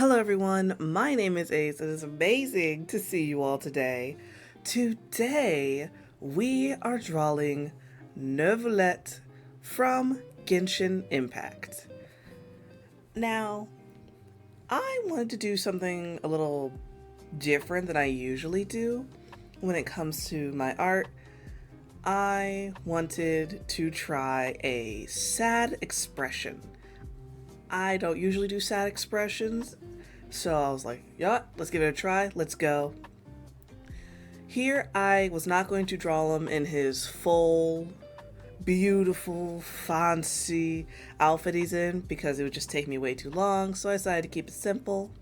Hello everyone, my name is Ace. It is amazing to see you all today. Today, we are drawing Neuvillette from Genshin Impact. Now, I wanted to do something a little different than I usually do when it comes to my art. I wanted to try a sad expression. I don't usually do sad expressions, so I was like, yeah, let's give it a try, let's go. Here, I was not going to draw him in his full, beautiful, fancy outfit he's in because it would just take me way too long, so I decided to keep it simple.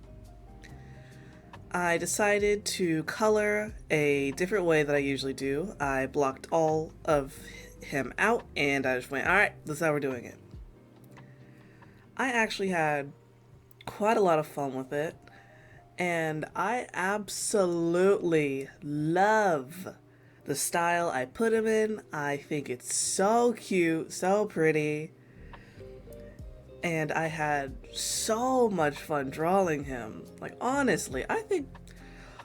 I decided to color a different way that I usually do. I blocked all of him out and I just went, alright, this is how we're doing it. I actually had quite a lot of fun with it, and I absolutely love the style I put him in. I think it's so cute, so pretty, and I had so much fun drawing him. Like, honestly, I think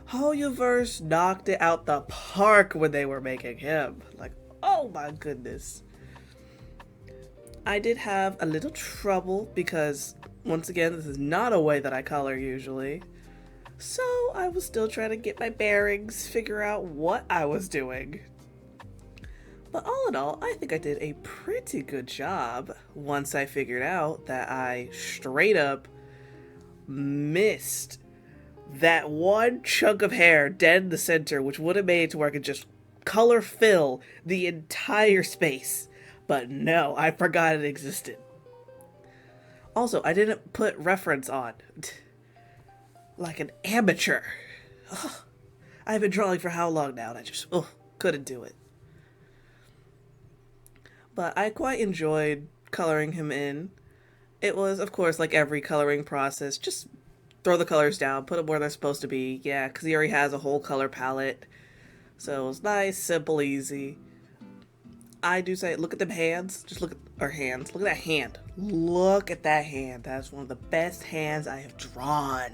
Hoyoverse knocked it out the park when they were making him. Like, oh my goodness. I did have a little trouble because, once again, this is not a way that I color usually. So I was still trying to get my bearings, figure out what I was doing. But all in all, I think I did a pretty good job once I figured out that I straight up missed that one chunk of hair dead in the center, which would have made it to where I could just color fill the entire space. But no, I forgot it existed. Also, I didn't put reference on. Like an amateur. Ugh. I've been drawing for how long now and I just couldn't do it. But I quite enjoyed coloring him in. It was, of course, like every coloring process, just throw the colors down, put them where they're supposed to be. Yeah, because he already has a whole color palette. So it was nice, simple, easy. I do say, look at them hands. Just look at our hands. Look at that hand. Look at that hand. That's one of the best hands I have drawn.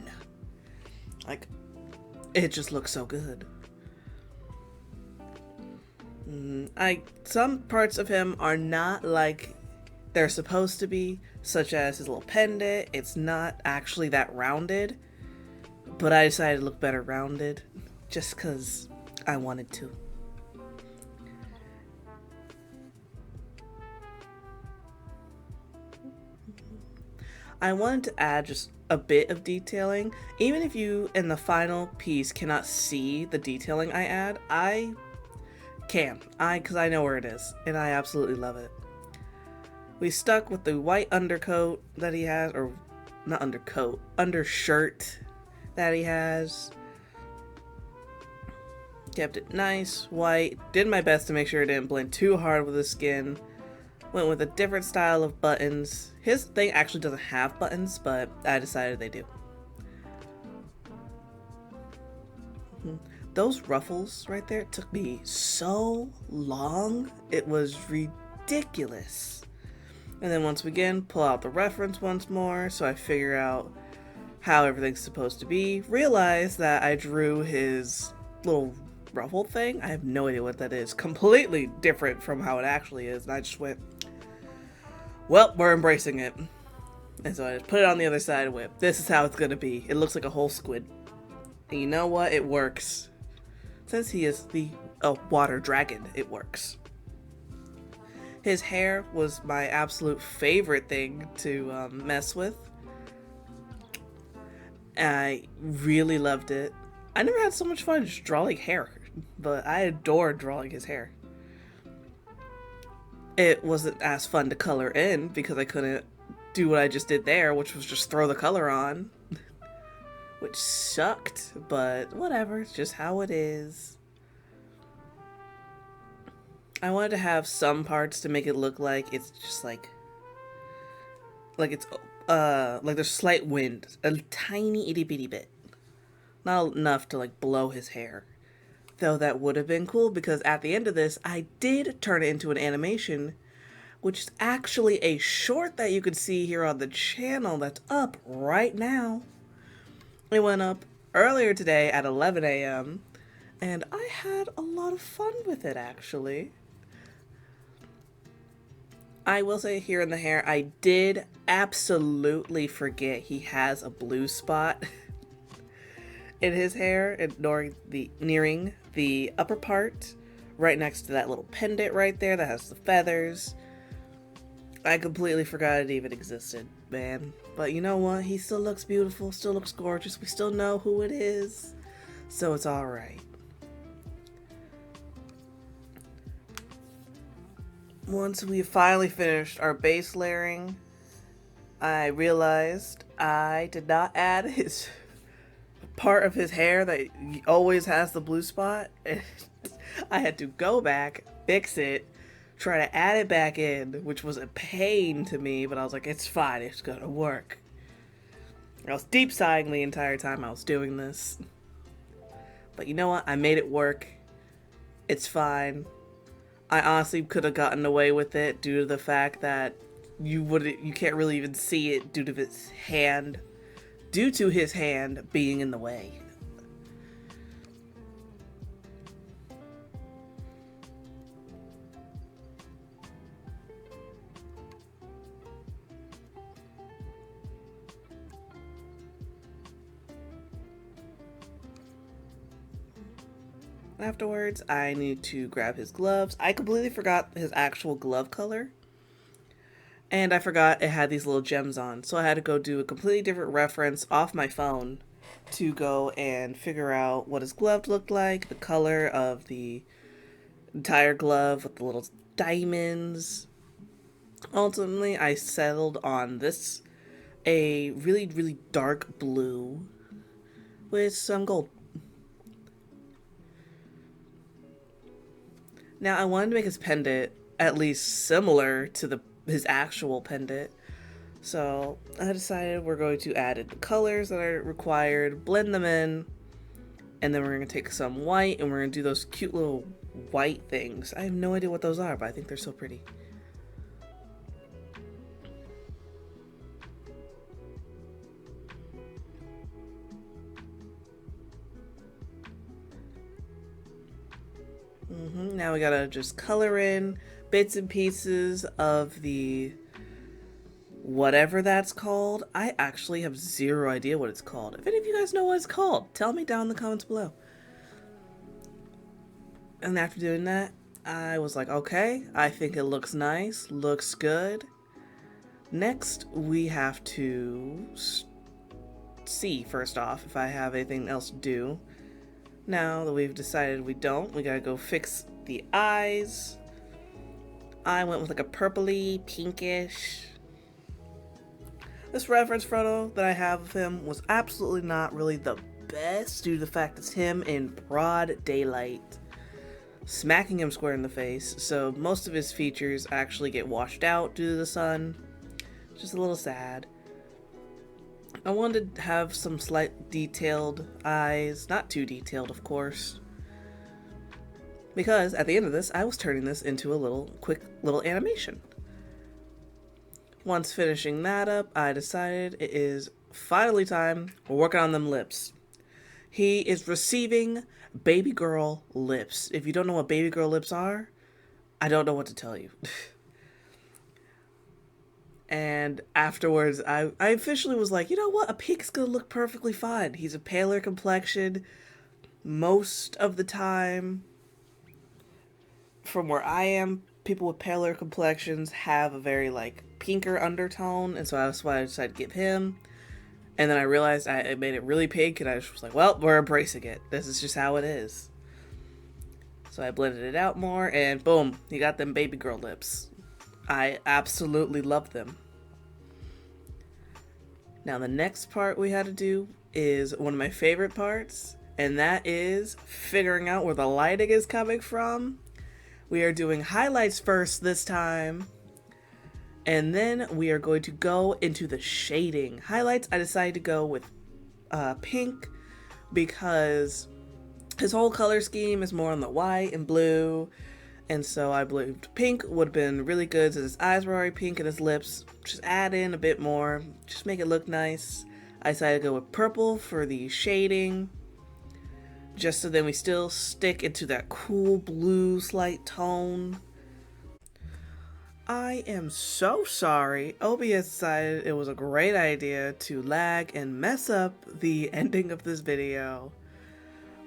Like, it just looks so good. Some parts of him are not like they're supposed to be, such as his little pendant. It's not actually that rounded, but I decided to look better rounded, just because I wanted to. I wanted to add just a bit of detailing. Even if you in the final piece cannot see the detailing I add, I can. Because I know where it is, and I absolutely love it. We stuck with the white undercoat that he has, or not undercoat, undershirt that he has. Kept it nice, white. Did my best to make sure it didn't blend too hard with his skin. Went with a different style of buttons. His thing actually doesn't have buttons, but I decided they do. Those ruffles right there took me so long. It was ridiculous. And then once again, pull out the reference once more so I figure out how everything's supposed to be. Realize that I drew his little ruffle thing. I have no idea what that is. Completely different from how it actually is. And I just went, well, we're embracing it. And so I just put it on the other side and went, this is how it's going to be. It looks like a whole squid. And you know what? It works. Since he is the water dragon, it works. His hair was my absolute favorite thing to mess with. I really loved it. I never had so much fun just drawing hair, but I adored drawing his hair. It wasn't as fun to color in because I couldn't do what I just did there, which was just throw the color on, which sucked, but whatever, it's just how it is. I wanted to have some parts to make it look like it's just like it's like there's slight wind, a tiny itty bitty bit, not enough to like blow his hair. Though that would have been cool because at the end of this, I did turn it into an animation, which is actually a short that you can see here on the channel that's up right now. It went up earlier today at 11 a.m. and I had a lot of fun with it actually. I will say here in the hair, I did absolutely forget he has a blue spot in his hair and nearing the upper part, right next to that little pendant right there that has the feathers. I completely forgot it even existed, man. But you know what? He still looks beautiful, still looks gorgeous. We still know who it is, so it's alright. Once we finally finished our base layering, I realized I did not add his part of his hair that always has the blue spot. And I had to go back, fix it, try to add it back in, which was a pain to me, but I was like, it's fine, it's gonna work. I was deep sighing the entire time I was doing this. But you know what? I made it work. It's fine. I honestly could have gotten away with it due to the fact that you can't really even see it due to his hand being in the way. Afterwards, I need to grab his gloves. I completely forgot his actual glove color. And I forgot it had these little gems on. So I had to go do a completely different reference off my phone to go and figure out what his glove looked like, the color of the entire glove with the little diamonds. Ultimately, I settled on this, a really, really dark blue with some gold. Now, I wanted to make his pendant at least similar to his actual pendant. So I decided we're going to add in the colors that are required, blend them in, and then we're going to take some white and we're going to do those cute little white things. I have no idea what those are, but I think they're so pretty. Now we gotta just color in bits and pieces of the whatever that's called. I actually have zero idea what it's called. If any of you guys know what it's called, tell me down in the comments below. And after doing that, I was like, okay, I think it looks nice, looks good. Next, we have to see, first off, if I have anything else to do. Now that we've decided we don't, we gotta go fix the eyes. I went with like a purpley, pinkish. This reference photo that I have of him was absolutely not really the best due to the fact it's him in broad daylight, smacking him square in the face, so most of his features actually get washed out due to the sun. Just a little sad. I wanted to have some slight detailed eyes, not too detailed of course, because at the end of this I was turning this into a quick little animation. Once finishing that up, I decided it is finally time. We're working on them lips. He is receiving baby girl lips. If you don't know what baby girl lips are, I don't know what to tell you. And afterwards, I officially was like, you know what? A pink's gonna look perfectly fine. He's a paler complexion most of the time. From where I am, people with paler complexions have a very like pinker undertone, and so that's why I decided to give him. And then I realized I made it really pink, and I just was like, well, we're embracing it. This is just how it is. So I blended it out more, and boom, you got them baby girl lips. I absolutely love them. Now the next part we had to do is one of my favorite parts, and that is figuring out where the lighting is coming from. We are doing highlights first this time, and then we are going to go into the shading. Highlights, I decided to go with pink because his whole color scheme is more on the white and blue. And so I believed pink would have been really good since his eyes were already pink and his lips. Just add in a bit more, just make it look nice. I decided to go with purple for the shading, just so then we still stick into that cool blue slight tone. I am so sorry. OBS decided it was a great idea to lag and mess up the ending of this video.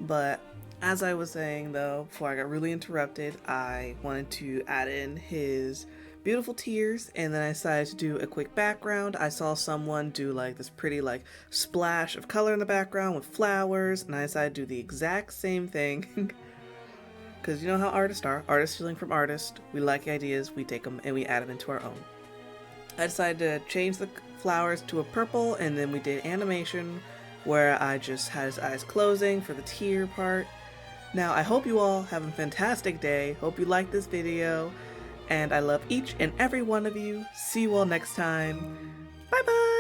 But as I was saying though, before I got really interrupted, I wanted to add in his beautiful tears, and then I decided to do a quick background. I saw someone do like this pretty like splash of color in the background with flowers, and I decided to do the exact same thing. Because you know how artists are. Artists stealing from artists. We like ideas, we take them, and we add them into our own. I decided to change the flowers to a purple, and then we did animation where I just had his eyes closing for the tear part. Now, I hope you all have a fantastic day. Hope you like this video. And I love each and every one of you. See you all next time. Bye bye!